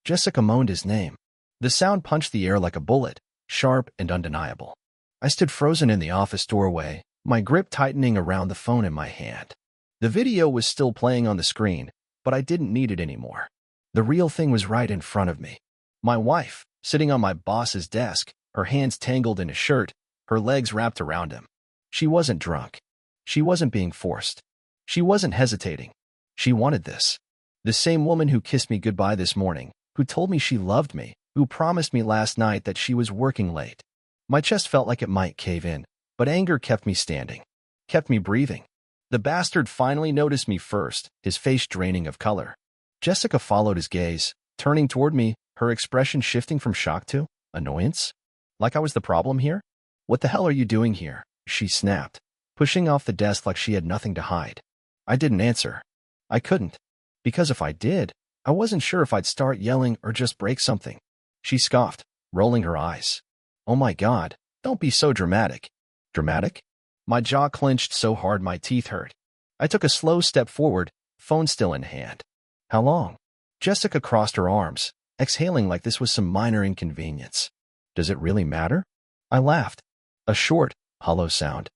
Jessica moaned his name. The sound punched the air like a bullet, sharp and undeniable. I stood frozen in the office doorway, my grip tightening around the phone in my hand. The video was still playing on the screen, but I didn't need it anymore. The real thing was right in front of me. My wife, sitting on my boss's desk, her hands tangled in his shirt, her legs wrapped around him. She wasn't drunk. She wasn't being forced. She wasn't hesitating. She wanted this. The same woman who kissed me goodbye this morning, who told me she loved me, who promised me last night that she was working late. My chest felt like it might cave in, but anger kept me standing, kept me breathing. The bastard finally noticed me first, his face draining of color. Jessica followed his gaze, turning toward me, her expression shifting from shock to annoyance. Like I was the problem here? What the hell are you doing here? She snapped, pushing off the desk like she had nothing to hide. I didn't answer. I couldn't. Because if I did, I wasn't sure if I'd start yelling or just break something. She scoffed, rolling her eyes. Oh my God, don't be so dramatic. Dramatic? My jaw clenched so hard my teeth hurt. I took a slow step forward, phone still in hand. How long? Jessica crossed her arms, exhaling like this was some minor inconvenience. Does it really matter? I laughed. A short, hollow sound.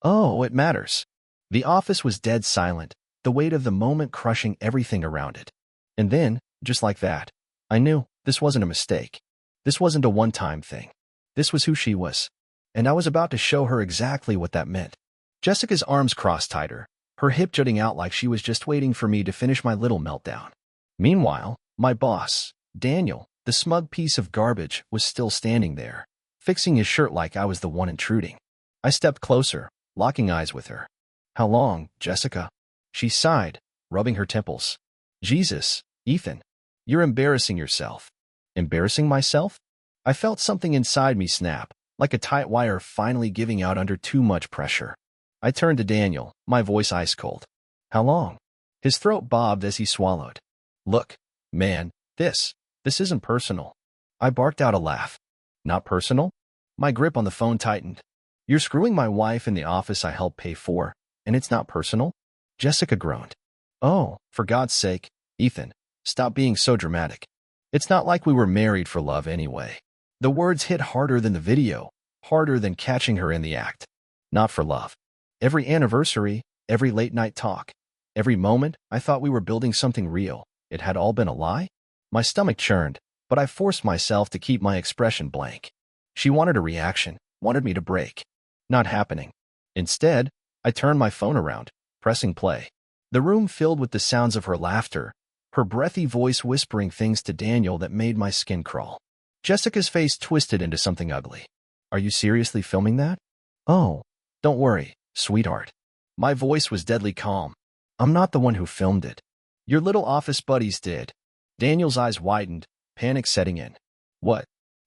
Oh, it matters. The office was dead silent, the weight of the moment crushing everything around it. And then, just like that, I knew this wasn't a mistake. This wasn't a one-time thing. This was who she was. And I was about to show her exactly what that meant. Jessica's arms crossed tighter, her hip jutting out like she was just waiting for me to finish my little meltdown. Meanwhile, my boss, Daniel, the smug piece of garbage, was still standing there, fixing his shirt like I was the one intruding. I stepped closer, locking eyes with her. How long, Jessica? She sighed, rubbing her temples. Jesus, Ethan, you're embarrassing yourself. Embarrassing myself? I felt something inside me snap, like a tight wire finally giving out under too much pressure. I turned to Daniel, my voice ice cold. How long? His throat bobbed as he swallowed. Look, man, this isn't personal. I barked out a laugh. Not personal? My grip on the phone tightened. You're screwing my wife in the office I helped pay for, and it's not personal? Jessica groaned. Oh, for God's sake, Ethan, stop being so dramatic. It's not like we were married for love anyway. The words hit harder than the video, harder than catching her in the act. Not for love. Every anniversary, every late-night talk, every moment I thought we were building something real, it had all been a lie? My stomach churned, but I forced myself to keep my expression blank. She wanted a reaction, wanted me to break. Not happening. Instead, I turned my phone around, pressing play. The room filled with the sounds of her laughter, her breathy voice whispering things to Daniel that made my skin crawl. Jessica's face twisted into something ugly. Are you seriously filming that? Oh, don't worry, sweetheart. My voice was deadly calm. I'm not the one who filmed it. Your little office buddies did. Daniel's eyes widened, panic setting in. What?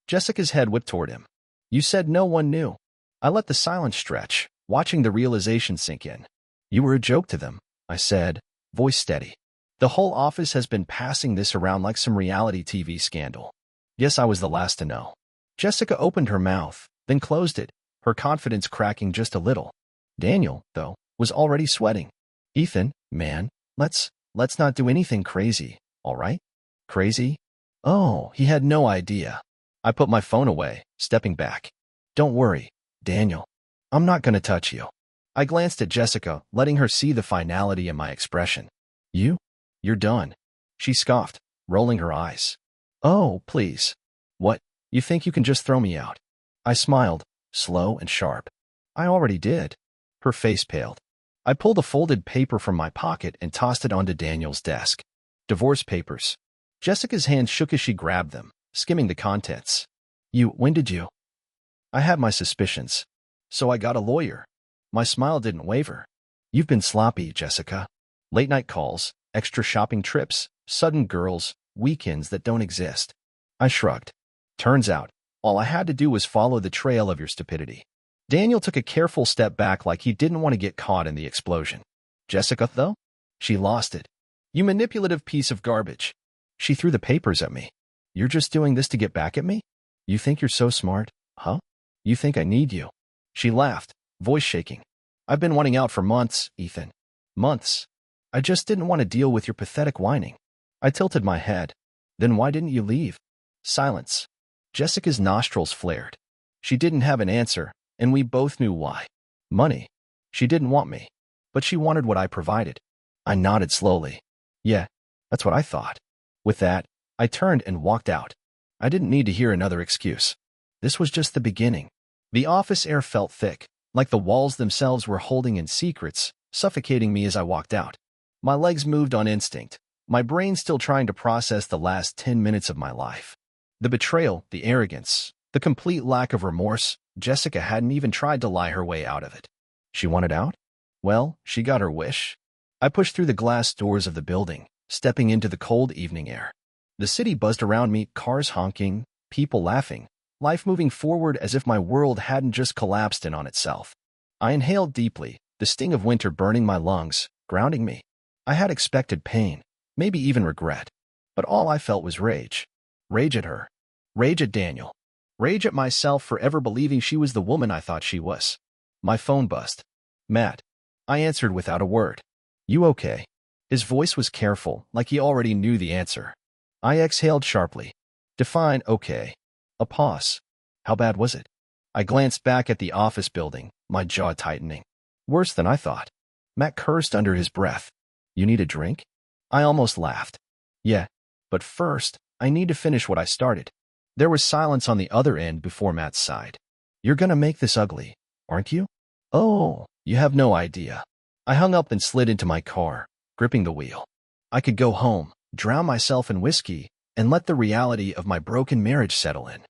Jessica's head whipped toward him. You said no one knew. I let the silence stretch, watching the realization sink in. You were a joke to them, I said, voice steady. The whole office has been passing this around like some reality TV scandal. Yes, I was the last to know. Jessica opened her mouth, then closed it, her confidence cracking just a little. Daniel, though, was already sweating. Ethan, man, let's not do anything crazy, all right? Crazy? Oh, he had no idea. I put my phone away, stepping back. Don't worry, Daniel. I'm not going to touch you. I glanced at Jessica, letting her see the finality in my expression. You're done. She scoffed, rolling her eyes. Oh, please. What, you think you can just throw me out? I smiled, slow and sharp. I already did. Her face paled. I pulled a folded paper from my pocket and tossed it onto Daniel's desk. Divorce papers. Jessica's hand shook as she grabbed them, skimming the contents. When did you? I had my suspicions. So I got a lawyer. My smile didn't waver. You've been sloppy, Jessica. Late night calls, extra shopping trips, sudden girls, weekends that don't exist. I shrugged. Turns out, all I had to do was follow the trail of your stupidity. Daniel took a careful step back like he didn't want to get caught in the explosion. Jessica, though? She lost it. You manipulative piece of garbage. She threw the papers at me. You're just doing this to get back at me? You think you're so smart, huh? You think I need you? She laughed, voice shaking. I've been wanting out for months, Ethan. Months. I just didn't want to deal with your pathetic whining. I tilted my head. Then why didn't you leave? Silence. Jessica's nostrils flared. She didn't have an answer, and we both knew why. Money. She didn't want me, but she wanted what I provided. I nodded slowly. Yeah, that's what I thought. With that, I turned and walked out. I didn't need to hear another excuse. This was just the beginning. The office air felt thick, like the walls themselves were holding in secrets, suffocating me as I walked out. My legs moved on instinct, my brain still trying to process the last 10 minutes of my life. The betrayal, the arrogance, the complete lack of remorse. Jessica hadn't even tried to lie her way out of it. She wanted out? Well, she got her wish. I pushed through the glass doors of the building, stepping into the cold evening air. The city buzzed around me, cars honking, people laughing, life moving forward as if my world hadn't just collapsed in on itself. I inhaled deeply, the sting of winter burning my lungs, grounding me. I had expected pain, maybe even regret, but all I felt was rage. Rage at her. Rage at Daniel. Rage at myself for ever believing she was the woman I thought she was. My phone buzzed. Matt. I answered without a word. You okay? His voice was careful, like he already knew the answer. I exhaled sharply. Define okay. A pause. How bad was it? I glanced back at the office building, my jaw tightening. Worse than I thought. Matt cursed under his breath. You need a drink? I almost laughed. Yeah, but first, I need to finish what I started. There was silence on the other end before Matt sighed. You're gonna make this ugly, aren't you? Oh, you have no idea. I hung up and slid into my car, gripping the wheel. I could go home, drown myself in whiskey, and let the reality of my broken marriage settle in.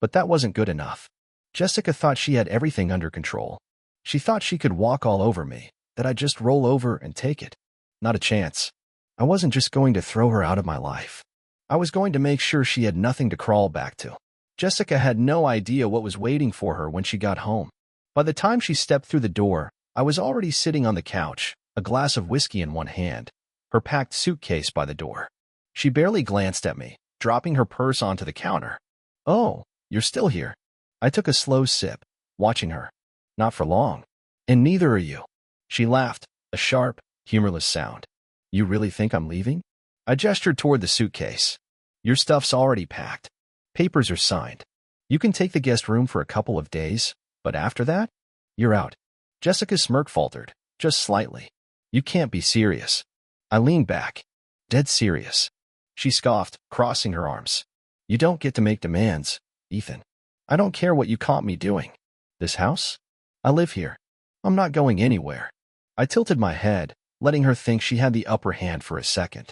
But that wasn't good enough. Jessica thought she had everything under control. She thought she could walk all over me, that I'd just roll over and take it. Not a chance. I wasn't just going to throw her out of my life. I was going to make sure she had nothing to crawl back to. Jessica had no idea what was waiting for her when she got home. By the time she stepped through the door, I was already sitting on the couch, a glass of whiskey in one hand, her packed suitcase by the door. She barely glanced at me, dropping her purse onto the counter. Oh, you're still here. I took a slow sip, watching her. Not for long. And neither are you. She laughed, a sharp, humorless sound. You really think I'm leaving? I gestured toward the suitcase. Your stuff's already packed. Papers are signed. You can take the guest room for a couple of days, but after that, you're out. Jessica's smirk faltered, just slightly. You can't be serious. I leaned back. Dead serious. She scoffed, crossing her arms. You don't get to make demands, Ethan. I don't care what you caught me doing. This house? I live here. I'm not going anywhere. I tilted my head, letting her think she had the upper hand for a second.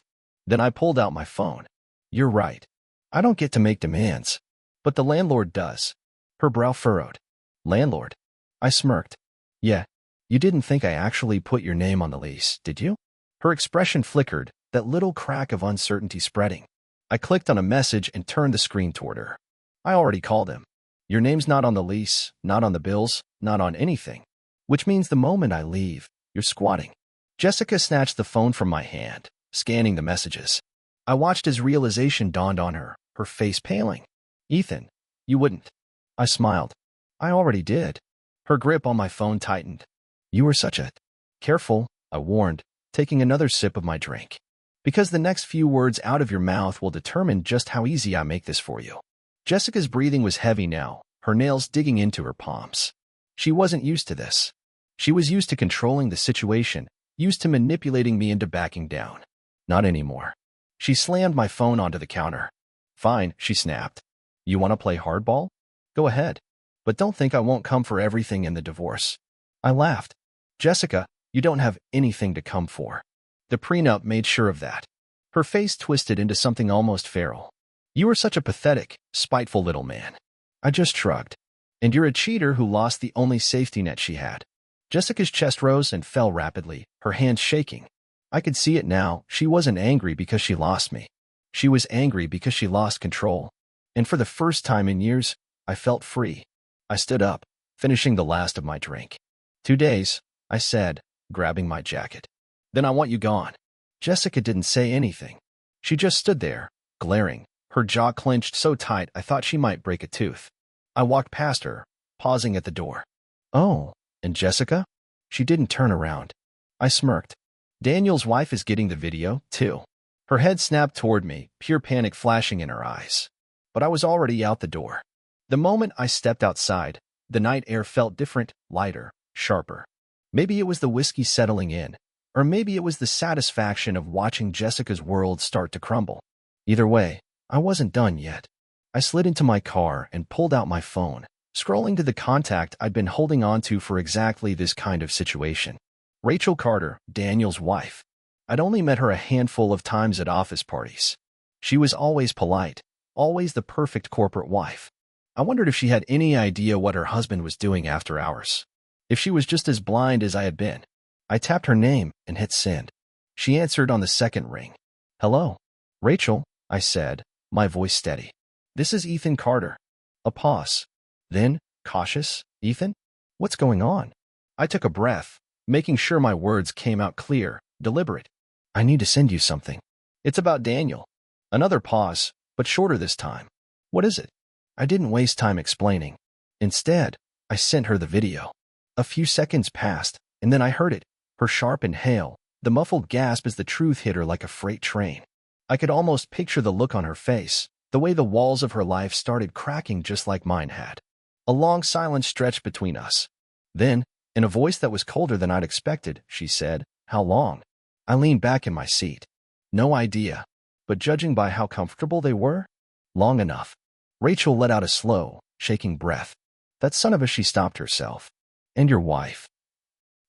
Then I pulled out my phone. You're right. I don't get to make demands. But the landlord does. Her brow furrowed. Landlord? I smirked. Yeah, you didn't think I actually put your name on the lease, did you? Her expression flickered, that little crack of uncertainty spreading. I clicked on a message and turned the screen toward her. I already called him. Your name's not on the lease, not on the bills, not on anything. Which means the moment I leave, you're squatting. Jessica snatched the phone from my hand, scanning the messages. I watched as realization dawned on her, her face paling. Ethan, you wouldn't. I smiled. I already did. Her grip on my phone tightened. You were such a... Careful, I warned, taking another sip of my drink. Because the next few words out of your mouth will determine just how easy I make this for you. Jessica's breathing was heavy now, her nails digging into her palms. She wasn't used to this. She was used to controlling the situation, used to manipulating me into backing down. Not anymore. She slammed my phone onto the counter. Fine, she snapped. You want to play hardball? Go ahead. But don't think I won't come for everything in the divorce. I laughed. Jessica, you don't have anything to come for. The prenup made sure of that. Her face twisted into something almost feral. You are such a pathetic, spiteful little man. I just shrugged. And you're a cheater who lost the only safety net she had. Jessica's chest rose and fell rapidly, her hands shaking. I could see it now. She wasn't angry because she lost me. She was angry because she lost control. And for the first time in years, I felt free. I stood up, finishing the last of my drink. 2 days, I said, grabbing my jacket. Then I want you gone. Jessica didn't say anything. She just stood there, glaring, her jaw clenched so tight I thought she might break a tooth. I walked past her, pausing at the door. Oh, and Jessica? She didn't turn around. I smirked. Daniel's wife is getting the video, too. Her head snapped toward me, pure panic flashing in her eyes. But I was already out the door. The moment I stepped outside, the night air felt different, lighter, sharper. Maybe it was the whiskey settling in, or maybe it was the satisfaction of watching Jessica's world start to crumble. Either way, I wasn't done yet. I slid into my car and pulled out my phone, scrolling to the contact I'd been holding on to for exactly this kind of situation. Rachel Carter, Daniel's wife. I'd only met her a handful of times at office parties. She was always polite, always the perfect corporate wife. I wondered if she had any idea what her husband was doing after hours. If she was just as blind as I had been. I tapped her name and hit send. She answered on the second ring. "Hello, Rachel," I said, my voice steady. "This is Ethan Carter." A pause. Then, cautious, "Ethan? What's going on?" I took a breath, making sure my words came out clear, deliberate. "I need to send you something. It's about Daniel." Another pause, but shorter this time. "What is it?" I didn't waste time explaining. Instead, I sent her the video. A few seconds passed, and then I heard it, her sharp inhale, the muffled gasp as the truth hit her like a freight train. I could almost picture the look on her face, the way the walls of her life started cracking just like mine had. A long silence stretched between us. Then, in a voice that was colder than I'd expected, she said, "How long?" I leaned back in my seat. No idea, but judging by how comfortable they were, long enough. Rachel let out a slow, shaking breath. "That son of a," she stopped herself. "And your wife?"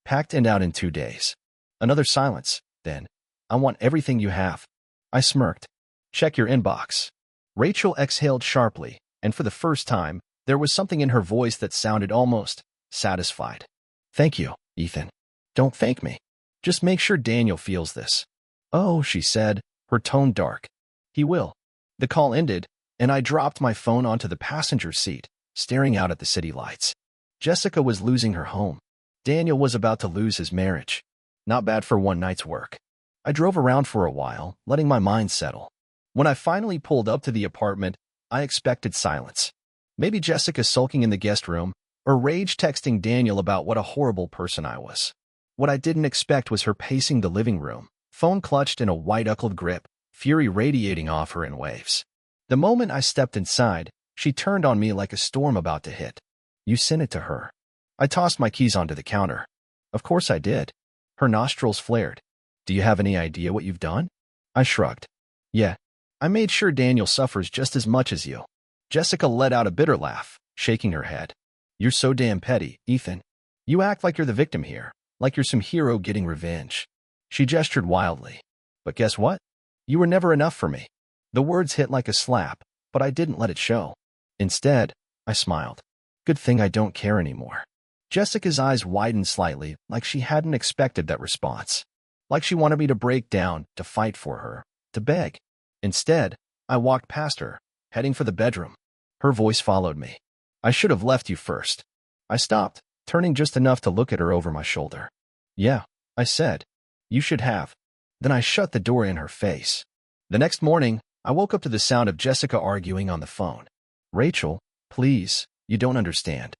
"Packed and out in 2 days." Another silence, then, "I want everything you have." I smirked. "Check your inbox." Rachel exhaled sharply, and for the first time, there was something in her voice that sounded almost satisfied. "Thank you, Ethan." "Don't thank me. Just make sure Daniel feels this." "Oh," she said, her tone dark. "He will." The call ended, and I dropped my phone onto the passenger seat, staring out at the city lights. Jessica was losing her home. Daniel was about to lose his marriage. Not bad for one night's work. I drove around for a while, letting my mind settle. When I finally pulled up to the apartment, I expected silence. Maybe Jessica sulking in the guest room, or rage texting Daniel about what a horrible person I was. What I didn't expect was her pacing the living room, phone clutched in a white-knuckled grip, fury radiating off her in waves. The moment I stepped inside, she turned on me like a storm about to hit. "You sent it to her." I tossed my keys onto the counter. "Of course I did." Her nostrils flared. "Do you have any idea what you've done?" I shrugged. "Yeah. I made sure Daniel suffers just as much as you." Jessica let out a bitter laugh, shaking her head. "You're so damn petty, Ethan. You act like you're the victim here, like you're some hero getting revenge." She gestured wildly. "But guess what? You were never enough for me." The words hit like a slap, but I didn't let it show. Instead, I smiled. "Good thing I don't care anymore." Jessica's eyes widened slightly, like she hadn't expected that response. Like she wanted me to break down, to fight for her, to beg. Instead, I walked past her, heading for the bedroom. Her voice followed me. "I should have left you first." I stopped, turning just enough to look at her over my shoulder. "Yeah," I said. "You should have." Then I shut the door in her face. The next morning, I woke up to the sound of Jessica arguing on the phone. "Rachel, please, you don't understand."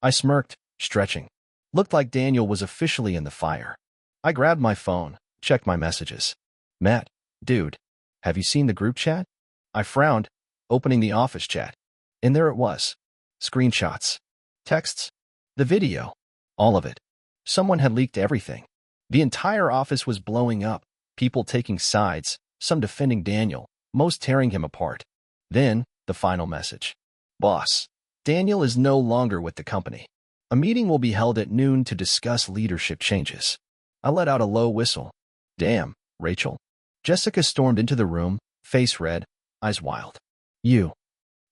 I smirked, stretching. Looked like Daniel was officially in the fire. I grabbed my phone, checked my messages. "Matt, dude, have you seen the group chat?" I frowned, opening the office chat. And there it was. Screenshots. Texts. The video. All of it. Someone had leaked everything. The entire office was blowing up, people taking sides, some defending Daniel, most tearing him apart. Then, the final message. "Boss, Daniel is no longer with the company. A meeting will be held at noon to discuss leadership changes." I let out a low whistle. "Damn, Rachel." Jessica stormed into the room, face red, eyes wild. "You."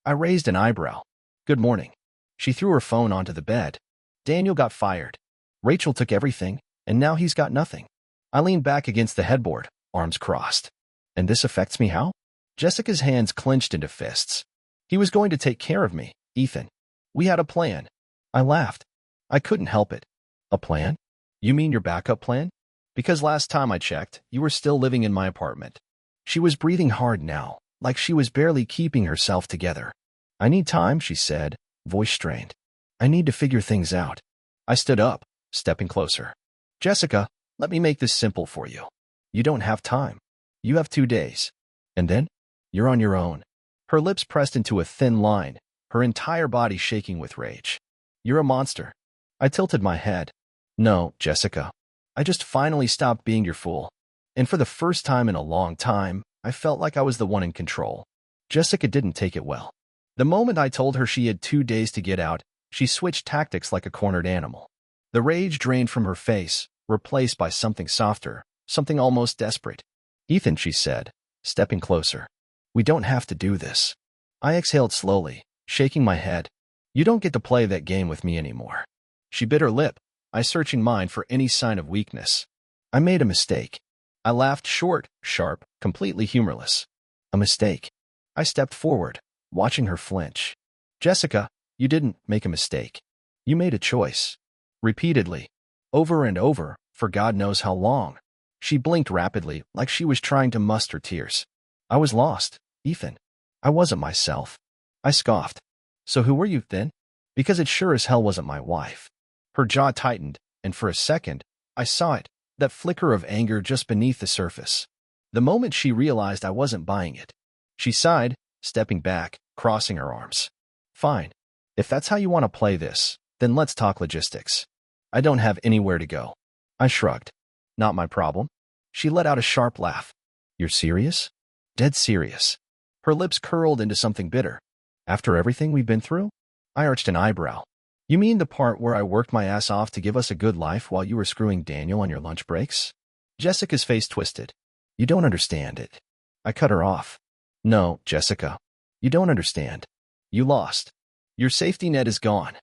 I raised an eyebrow. "Good morning." She threw her phone onto the bed. "Daniel got fired. Rachel took everything, and now he's got nothing." I leaned back against the headboard, arms crossed. "And this affects me how?" Jessica's hands clenched into fists. "He was going to take care of me, Ethan. We had a plan." I laughed. I couldn't help it. "A plan? You mean your backup plan? Because last time I checked, you were still living in my apartment." She was breathing hard now, like she was barely keeping herself together. "I need time," she said, voice strained. "I need to figure things out." I stood up, stepping closer. "Jessica, let me make this simple for you. You don't have time. You have 2 days. And then? You're on your own. Her lips pressed into a thin line, her entire body shaking with rage. You're a monster. I tilted my head. No, Jessica. I just finally stopped being your fool. And for the first time in a long time, I felt like I was the one in control. Jessica didn't take it well. The moment I told her she had 2 days to get out, she switched tactics like a cornered animal. The rage drained from her face, replaced by something softer, something almost desperate. Ethan, she said, stepping closer. We don't have to do this. I exhaled slowly, shaking my head. You don't get to play that game with me anymore. She bit her lip, I searching mine for any sign of weakness. I made a mistake. I laughed short, sharp, completely humorless. A mistake. I stepped forward, watching her flinch. Jessica, you didn't make a mistake. You made a choice. Repeatedly. Over and over, for God knows how long. She blinked rapidly, like she was trying to muster tears. I was lost, Ethan. I wasn't myself. I scoffed. So who were you, then? Because it sure as hell wasn't my wife. Her jaw tightened, and for a second, I saw it, that flicker of anger just beneath the surface. The moment she realized I wasn't buying it. She sighed, stepping back, crossing her arms. Fine. If that's how you want to play this, then let's talk logistics. I don't have anywhere to go. I shrugged. Not my problem. She let out a sharp laugh. You're serious? Dead serious. Her lips curled into something bitter. After everything we've been through? I arched an eyebrow. You mean the part where I worked my ass off to give us a good life while you were screwing Daniel on your lunch breaks? Jessica's face twisted. You don't understand it. I cut her off. No, Jessica. You don't understand. You lost. Your safety net is gone.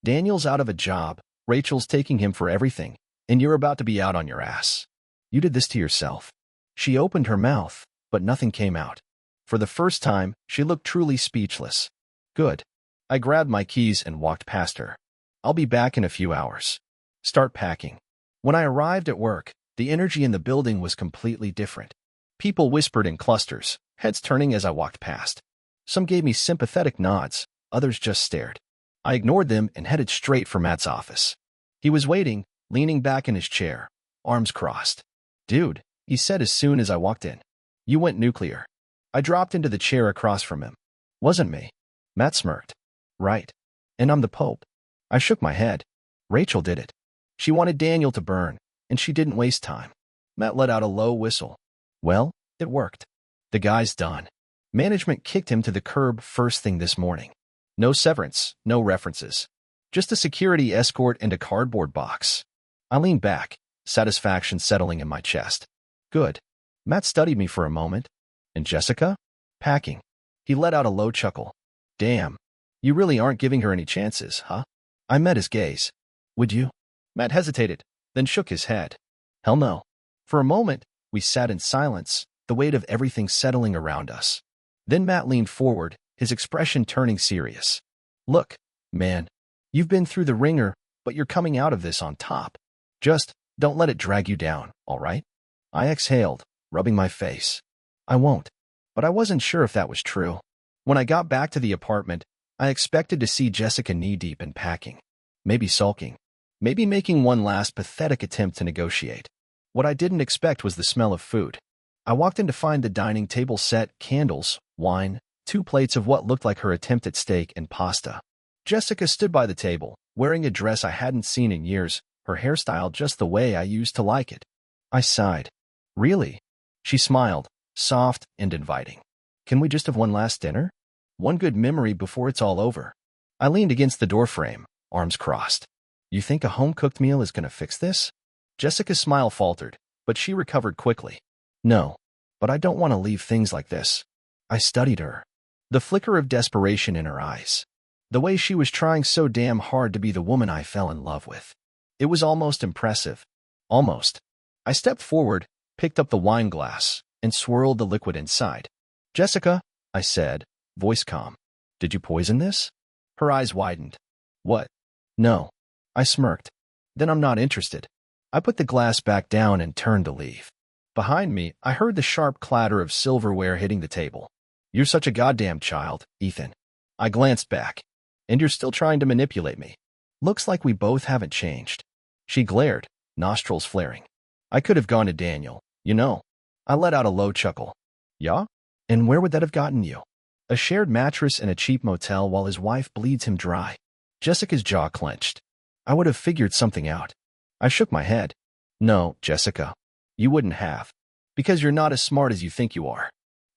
Daniel's out of a job, Rachel's taking him for everything, and you're about to be out on your ass. You did this to yourself. She opened her mouth, but nothing came out. For the first time, she looked truly speechless. Good. I grabbed my keys and walked past her. I'll be back in a few hours. Start packing. When I arrived at work, the energy in the building was completely different. People whispered in clusters, heads turning as I walked past. Some gave me sympathetic nods, others just stared. I ignored them and headed straight for Matt's office. He was waiting, leaning back in his chair, arms crossed. Dude, he said as soon as I walked in. You went nuclear. I dropped into the chair across from him. Wasn't me. Matt smirked. Right. And I'm the Pope. I shook my head. Rachel did it. She wanted Daniel to burn, and she didn't waste time. Matt let out a low whistle. Well, it worked. The guy's done. Management kicked him to the curb first thing this morning. No severance, no references. Just a security escort and a cardboard box. I leaned back, satisfaction settling in my chest. Good. Matt studied me for a moment. And Jessica? Packing. He let out a low chuckle. Damn. You really aren't giving her any chances, huh? I met his gaze. Would you? Matt hesitated, then shook his head. Hell no. For a moment, we sat in silence, the weight of everything settling around us. Then Matt leaned forward, his expression turning serious. Look, man, you've been through the ringer, but you're coming out of this on top. Just don't let it drag you down, all right? I exhaled, rubbing my face. I won't. But I wasn't sure if that was true. When I got back to the apartment, I expected to see Jessica knee-deep in packing. Maybe sulking. Maybe making one last pathetic attempt to negotiate. What I didn't expect was the smell of food. I walked in to find the dining table set, candles, wine, 2 plates of what looked like her attempt at steak and pasta. Jessica stood by the table, wearing a dress I hadn't seen in years, her hairstyle just the way I used to like it. I sighed. Really? She smiled, soft and inviting. Can we just have one last dinner? One good memory before it's all over. I leaned against the doorframe, arms crossed. You think a home-cooked meal is going to fix this? Jessica's smile faltered, but she recovered quickly. No, but I don't want to leave things like this. I studied her. The flicker of desperation in her eyes. The way she was trying so damn hard to be the woman I fell in love with. It was almost impressive. Almost. I stepped forward, picked up the wine glass, and swirled the liquid inside. Jessica, I said, voice calm. Did you poison this? Her eyes widened. What? No. I smirked. Then I'm not interested. I put the glass back down and turned to leave. Behind me, I heard the sharp clatter of silverware hitting the table. You're such a goddamn child, Ethan. I glanced back. And you're still trying to manipulate me. Looks like we both haven't changed. She glared, nostrils flaring. I could have gone to Daniel, you know. I let out a low chuckle. Yeah? And where would that have gotten you? A shared mattress in a cheap motel while his wife bleeds him dry. Jessica's jaw clenched. I would have figured something out. I shook my head. No, Jessica. You wouldn't have. Because you're not as smart as you think you are.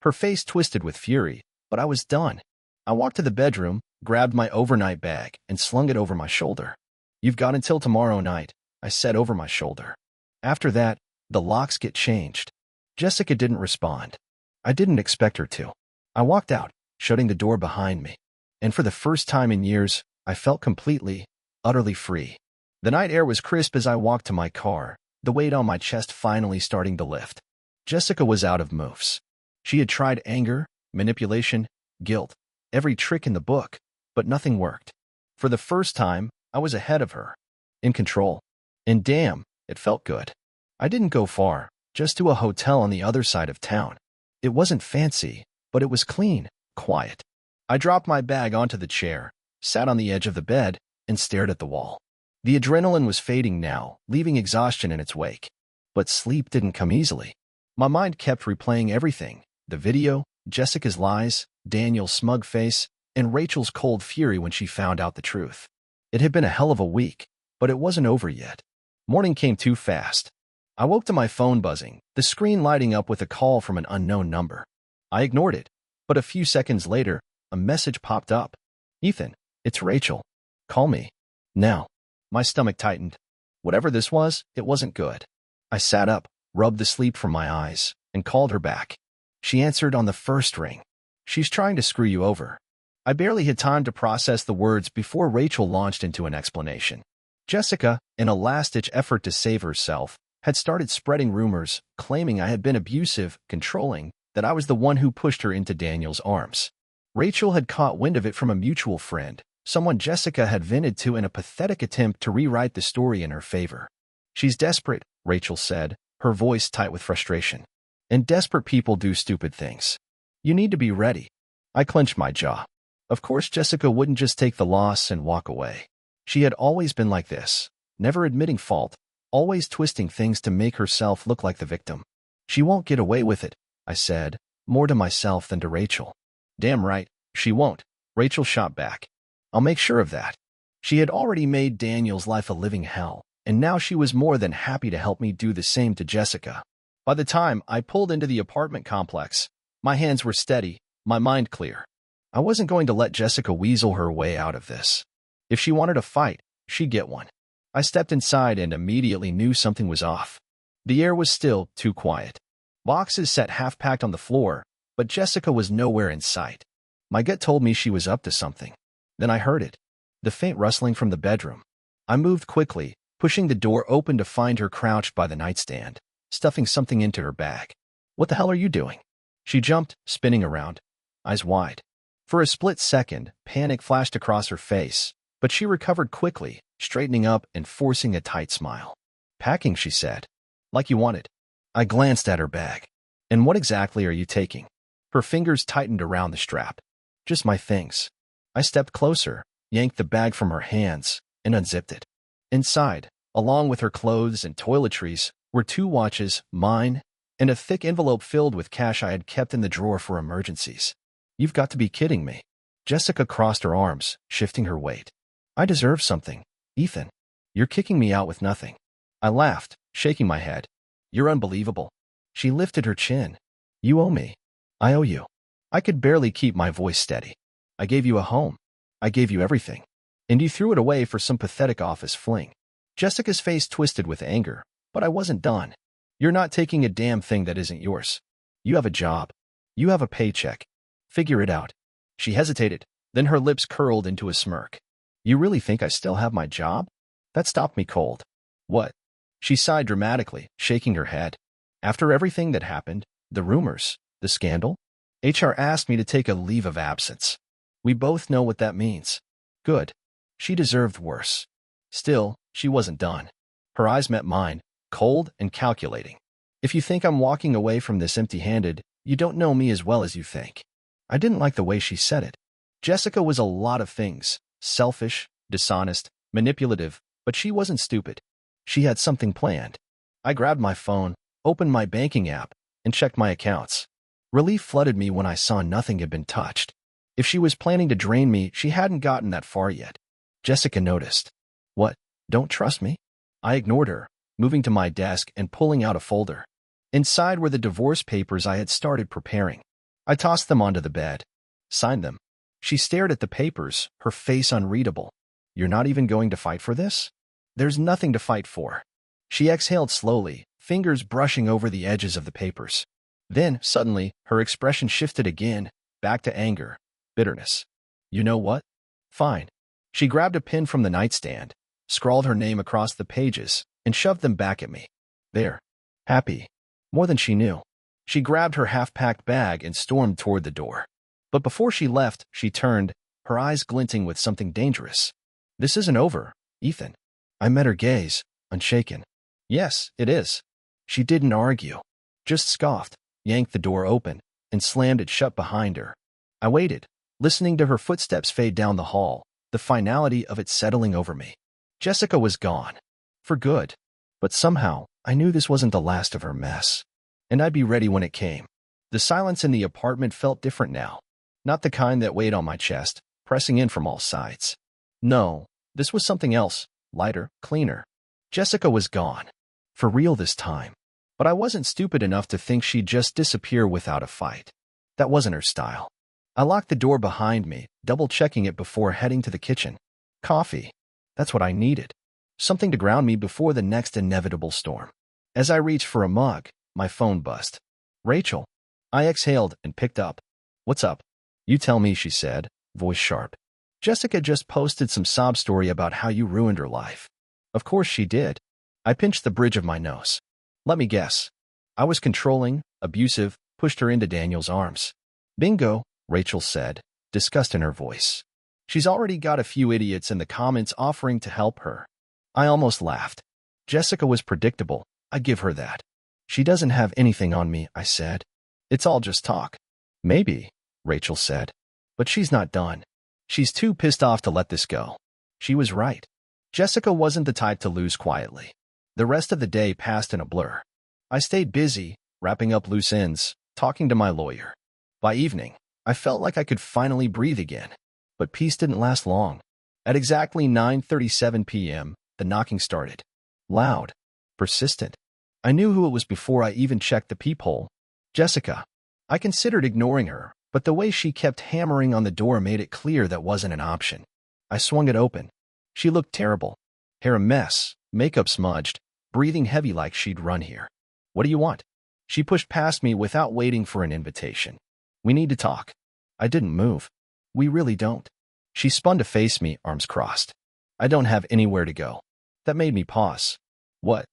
Her face twisted with fury, but I was done. I walked to the bedroom, grabbed my overnight bag, and slung it over my shoulder. You've got until tomorrow night, I said over my shoulder. After that, the locks get changed. Jessica didn't respond. I didn't expect her to. I walked out, shutting the door behind me. And for the first time in years, I felt completely, utterly free. The night air was crisp as I walked to my car, the weight on my chest finally starting to lift. Jessica was out of moves. She had tried anger, manipulation, guilt, every trick in the book, but nothing worked. For the first time, I was ahead of her, in control. And damn, it felt good. I didn't go far, just to a hotel on the other side of town. It wasn't fancy, but it was clean, quiet. I dropped my bag onto the chair, sat on the edge of the bed, and stared at the wall. The adrenaline was fading now, leaving exhaustion in its wake. But sleep didn't come easily. My mind kept replaying everything: the video, Jessica's lies, Daniel's smug face, and Rachel's cold fury when she found out the truth. It had been a hell of a week, but it wasn't over yet. Morning came too fast. I woke to my phone buzzing, the screen lighting up with a call from an unknown number. I ignored it, but a few seconds later, a message popped up. Ethan, it's Rachel. Call me. Now. My stomach tightened. Whatever this was, it wasn't good. I sat up, rubbed the sleep from my eyes, and called her back. She answered on the first ring. She's trying to screw you over. I barely had time to process the words before Rachel launched into an explanation. Jessica, in a last-ditch effort to save herself, had started spreading rumors, claiming I had been abusive, controlling, that I was the one who pushed her into Daniel's arms. Rachel had caught wind of it from a mutual friend, someone Jessica had vented to in a pathetic attempt to rewrite the story in her favor. She's desperate, Rachel said, her voice tight with frustration. And desperate people do stupid things. You need to be ready. I clenched my jaw. Of course, Jessica wouldn't just take the loss and walk away. She had always been like this, never admitting fault, always twisting things to make herself look like the victim. She won't get away with it, I said, more to myself than to Rachel. Damn right, she won't, Rachel shot back. I'll make sure of that. She had already made Daniel's life a living hell, and now she was more than happy to help me do the same to Jessica. By the time I pulled into the apartment complex, my hands were steady, my mind clear. I wasn't going to let Jessica weasel her way out of this. If she wanted a fight, she'd get one. I stepped inside and immediately knew something was off. The air was still too quiet. Boxes sat half-packed on the floor, but Jessica was nowhere in sight. My gut told me she was up to something. Then I heard it. The faint rustling from the bedroom. I moved quickly, pushing the door open to find her crouched by the nightstand, stuffing something into her bag. What the hell are you doing? She jumped, spinning around, eyes wide. For a split second, panic flashed across her face, but she recovered quickly, straightening up and forcing a tight smile. Packing, she said. Like you wanted. I glanced at her bag. And what exactly are you taking? Her fingers tightened around the strap. Just my things. I stepped closer, yanked the bag from her hands, and unzipped it. Inside, along with her clothes and toiletries, were 2 watches, mine, and a thick envelope filled with cash I had kept in the drawer for emergencies. You've got to be kidding me. Jessica crossed her arms, shifting her weight. I deserve something, Ethan. You're kicking me out with nothing. I laughed, shaking my head. You're unbelievable. She lifted her chin. You owe me. I owe you. I could barely keep my voice steady. I gave you a home. I gave you everything. And you threw it away for some pathetic office fling. Jessica's face twisted with anger, but I wasn't done. You're not taking a damn thing that isn't yours. You have a job. You have a paycheck. Figure it out. She hesitated, then her lips curled into a smirk. You really think I still have my job? That stopped me cold. What? She sighed dramatically, shaking her head. After everything that happened, the rumors, the scandal, HR asked me to take a leave of absence. We both know what that means. Good. She deserved worse. Still, she wasn't done. Her eyes met mine, cold and calculating. If you think I'm walking away from this empty-handed, you don't know me as well as you think. I didn't like the way she said it. Jessica was a lot of things. Selfish, dishonest, manipulative, but she wasn't stupid. She had something planned. I grabbed my phone, opened my banking app, and checked my accounts. Relief flooded me when I saw nothing had been touched. If she was planning to drain me, she hadn't gotten that far yet. Jessica noticed. What? Don't trust me? I ignored her, moving to my desk and pulling out a folder. Inside were the divorce papers I had started preparing. I tossed them onto the bed. Signed them. She stared at the papers, her face unreadable. You're not even going to fight for this? There's nothing to fight for. She exhaled slowly, fingers brushing over the edges of the papers. Then, suddenly, her expression shifted again, back to anger, bitterness. You know what? Fine. She grabbed a pen from the nightstand, scrawled her name across the pages, and shoved them back at me. There. Happy. More than she knew. She grabbed her half-packed bag and stormed toward the door. But before she left, she turned, her eyes glinting with something dangerous. This isn't over, Ethan. I met her gaze, unshaken. Yes, it is. She didn't argue. Just scoffed, yanked the door open, and slammed it shut behind her. I waited, listening to her footsteps fade down the hall, the finality of it settling over me. Jessica was gone. For good. But somehow, I knew this wasn't the last of her mess. And I'd be ready when it came. The silence in the apartment felt different now. Not the kind that weighed on my chest, pressing in from all sides. No, this was something else, lighter, cleaner. Jessica was gone. For real this time. But I wasn't stupid enough to think she'd just disappear without a fight. That wasn't her style. I locked the door behind me, double-checking it before heading to the kitchen. Coffee. That's what I needed. Something to ground me before the next inevitable storm. As I reached for a mug, my phone buzzed. Rachel. I exhaled and picked up. What's up? You tell me, she said, voice sharp. Jessica just posted some sob story about how you ruined her life. Of course she did. I pinched the bridge of my nose. Let me guess. I was controlling, abusive, pushed her into Daniel's arms. Bingo, Rachel said, disgust in her voice. She's already got a few idiots in the comments offering to help her. I almost laughed. Jessica was predictable, I give her that. She doesn't have anything on me, I said. It's all just talk. Maybe, Rachel said. But she's not done. She's too pissed off to let this go. She was right. Jessica wasn't the type to lose quietly. The rest of the day passed in a blur. I stayed busy, wrapping up loose ends, talking to my lawyer. By evening, I felt like I could finally breathe again. But peace didn't last long. At exactly 9:37 p.m., the knocking started. Loud. Persistent. I knew who it was before I even checked the peephole. Jessica. I considered ignoring her, but the way she kept hammering on the door made it clear that wasn't an option. I swung it open. She looked terrible. Hair a mess, makeup smudged, breathing heavy like she'd run here. What do you want? She pushed past me without waiting for an invitation. We need to talk. I didn't move. We really don't. She spun to face me, arms crossed. I don't have anywhere to go. That made me pause. What?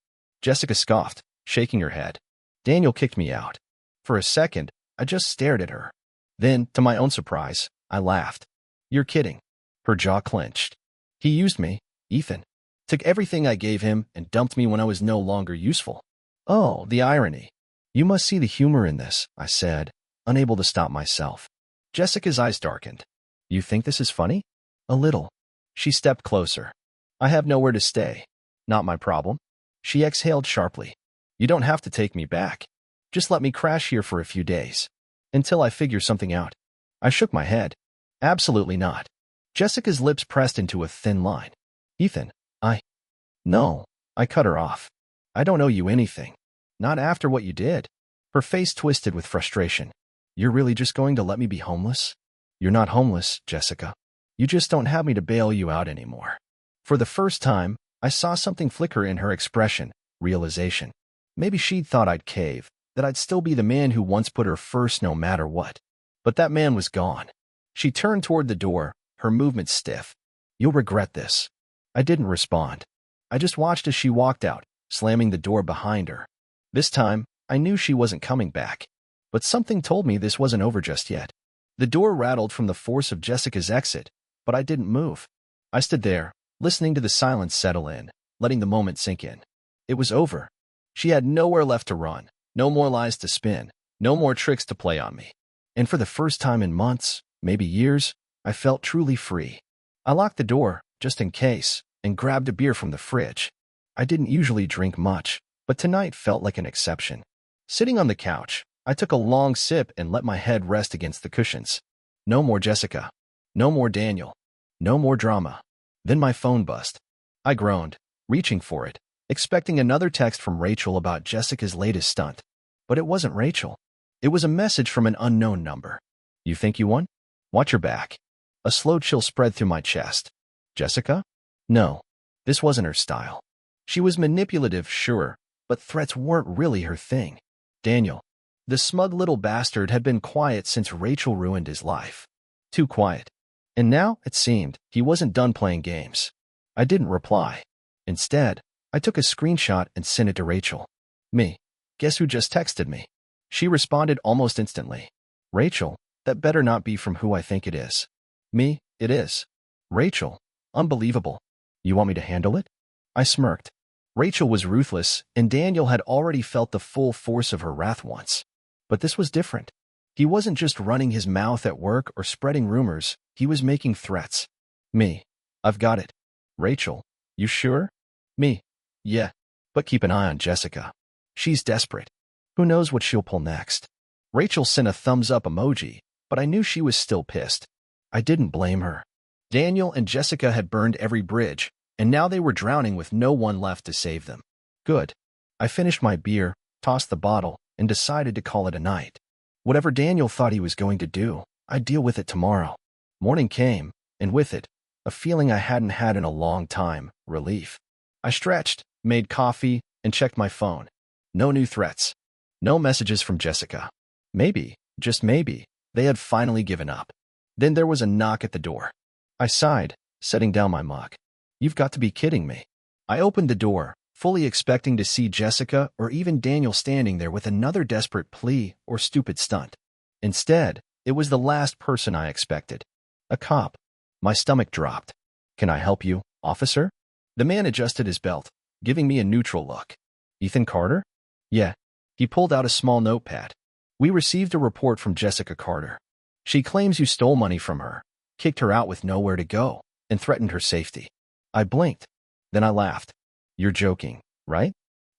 Jessica scoffed, shaking her head. Daniel kicked me out. For a second, I just stared at her. Then, to my own surprise, I laughed. You're kidding. Her jaw clenched. He used me, Ethan. Took everything I gave him and dumped me when I was no longer useful. Oh, the irony. You must see the humor in this, I said, unable to stop myself. Jessica's eyes darkened. You think this is funny? A little. She stepped closer. I have nowhere to stay. Not my problem. She exhaled sharply. You don't have to take me back. Just let me crash here for a few days. Until I figure something out. I shook my head. Absolutely not. Jessica's lips pressed into a thin line. Ethan, No, I cut her off. I don't owe you anything. Not after what you did. Her face twisted with frustration. You're really just going to let me be homeless? You're not homeless, Jessica. You just don't have me to bail you out anymore. For the first time, I saw something flicker in her expression, realization. Maybe she'd thought I'd cave, that I'd still be the man who once put her first no matter what. But that man was gone. She turned toward the door, her movement stiff. You'll regret this. I didn't respond. I just watched as she walked out, slamming the door behind her. This time, I knew she wasn't coming back. But something told me this wasn't over just yet. The door rattled from the force of Jessica's exit, but I didn't move. I stood there, listening to the silence settle in, letting the moment sink in. It was over. She had nowhere left to run, no more lies to spin, no more tricks to play on me. And for the first time in months, maybe years, I felt truly free. I locked the door, just in case, and grabbed a beer from the fridge. I didn't usually drink much, but tonight felt like an exception. Sitting on the couch, I took a long sip and let my head rest against the cushions. No more Jessica. No more Daniel. No more drama. Then my phone buzzed. I groaned, reaching for it, expecting another text from Rachel about Jessica's latest stunt. But it wasn't Rachel. It was a message from an unknown number. You think you won? Watch your back. A slow chill spread through my chest. Jessica? No. This wasn't her style. She was manipulative, sure, but threats weren't really her thing. Daniel. The smug little bastard had been quiet since Rachel ruined his life. Too quiet. And now, it seemed, he wasn't done playing games. I didn't reply. Instead, I took a screenshot and sent it to Rachel. Me. Guess who just texted me? She responded almost instantly. Rachel, that better not be from who I think it is. Me, it is. Rachel, unbelievable. You want me to handle it? I smirked. Rachel was ruthless, and Daniel had already felt the full force of her wrath once. But this was different. He wasn't just running his mouth at work or spreading rumors, he was making threats. Me. I've got it. Rachel, you sure? Me. Yeah. But keep an eye on Jessica. She's desperate. Who knows what she'll pull next? Rachel sent a thumbs up emoji, but I knew she was still pissed. I didn't blame her. Daniel and Jessica had burned every bridge, and now they were drowning with no one left to save them. Good. I finished my beer, tossed the bottle, and decided to call it a night. Whatever Daniel thought he was going to do, I'd deal with it tomorrow. Morning came, and with it, a feeling I hadn't had in a long time, relief. I stretched, made coffee, and checked my phone. No new threats. No messages from Jessica. Maybe, just maybe, they had finally given up. Then there was a knock at the door. I sighed, setting down my mug. You've got to be kidding me. I opened the door, fully expecting to see Jessica or even Daniel standing there with another desperate plea or stupid stunt. Instead, it was the last person I expected. A cop. My stomach dropped. Can I help you, officer? The man adjusted his belt, giving me a neutral look. Ethan Carter? Yeah. He pulled out a small notepad. We received a report from Jessica Carter. She claims you stole money from her, kicked her out with nowhere to go, and threatened her safety. I blinked. Then I laughed. You're joking, right?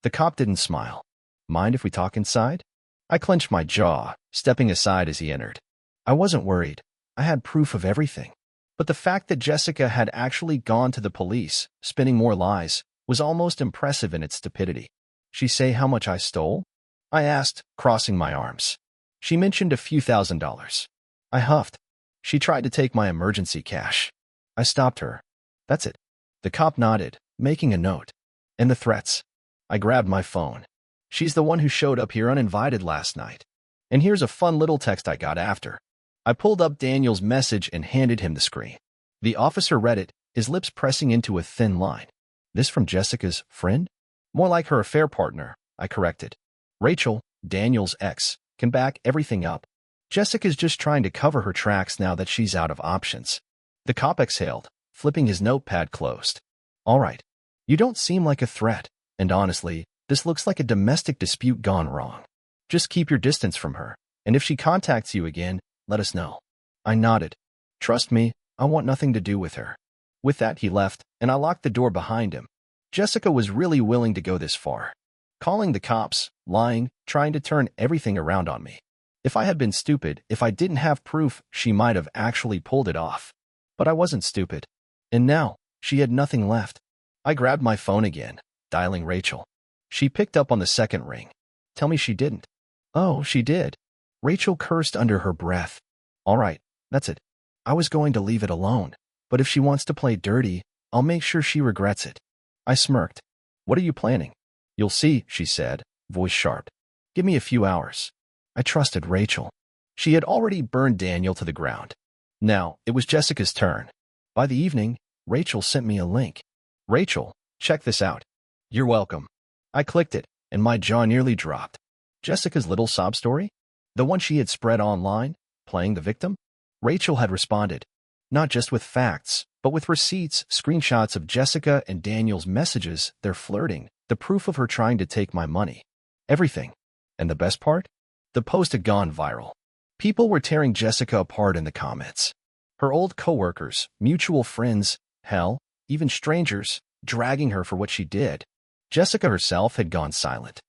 The cop didn't smile. Mind if we talk inside? I clenched my jaw, stepping aside as he entered. I wasn't worried. I had proof of everything. But the fact that Jessica had actually gone to the police, spinning more lies, was almost impressive in its stupidity. She say how much I stole? I asked, crossing my arms. She mentioned a few $1,000s. I huffed. She tried to take my emergency cash. I stopped her. That's it. The cop nodded, making a note. And the threats. I grabbed my phone. She's the one who showed up here uninvited last night. And here's a fun little text I got after. I pulled up Daniel's message and handed him the screen. The officer read it, his lips pressing into a thin line. This from Jessica's friend? More like her affair partner, I corrected. Rachel, Daniel's ex, can back everything up. Jessica's just trying to cover her tracks now that she's out of options. The cop exhaled, flipping his notepad closed. All right. You don't seem like a threat, and honestly, this looks like a domestic dispute gone wrong. Just keep your distance from her, and if she contacts you again, let us know. I nodded. Trust me, I want nothing to do with her. With that, he left, and I locked the door behind him. Jessica was really willing to go this far. Calling the cops, lying, trying to turn everything around on me. If I had been stupid, if I didn't have proof, she might have actually pulled it off. But I wasn't stupid. And now, she had nothing left. I grabbed my phone again, dialing Rachel. She picked up on the second ring. Tell me she didn't. Oh, she did. Rachel cursed under her breath. All right, that's it. I was going to leave it alone, but if she wants to play dirty, I'll make sure she regrets it. I smirked. What are you planning? You'll see, she said, voice sharp. Give me a few hours. I trusted Rachel. She had already burned Daniel to the ground. Now, it was Jessica's turn. By the evening, Rachel sent me a link. Rachel, check this out. You're welcome. I clicked it, and my jaw nearly dropped. Jessica's little sob story? The one she had spread online, playing the victim? Rachel had responded, not just with facts, but with receipts, screenshots of Jessica and Daniel's messages, their flirting, the proof of her trying to take my money. Everything. And the best part? The post had gone viral. People were tearing Jessica apart in the comments. Her old coworkers, mutual friends, hell, even strangers, dragging her for what she did. Jessica herself had gone silent.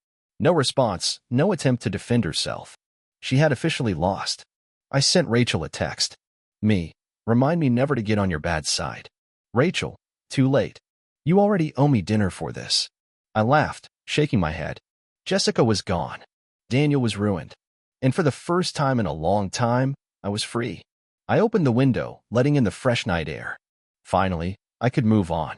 No response, no attempt to defend herself. She had officially lost. I sent Rachel a text. Me. Remind me never to get on your bad side. Rachel. Too late. You already owe me dinner for this. I laughed, shaking my head. Jessica was gone. Daniel was ruined. And for the first time in a long time, I was free. I opened the window, letting in the fresh night air. Finally, I could move on.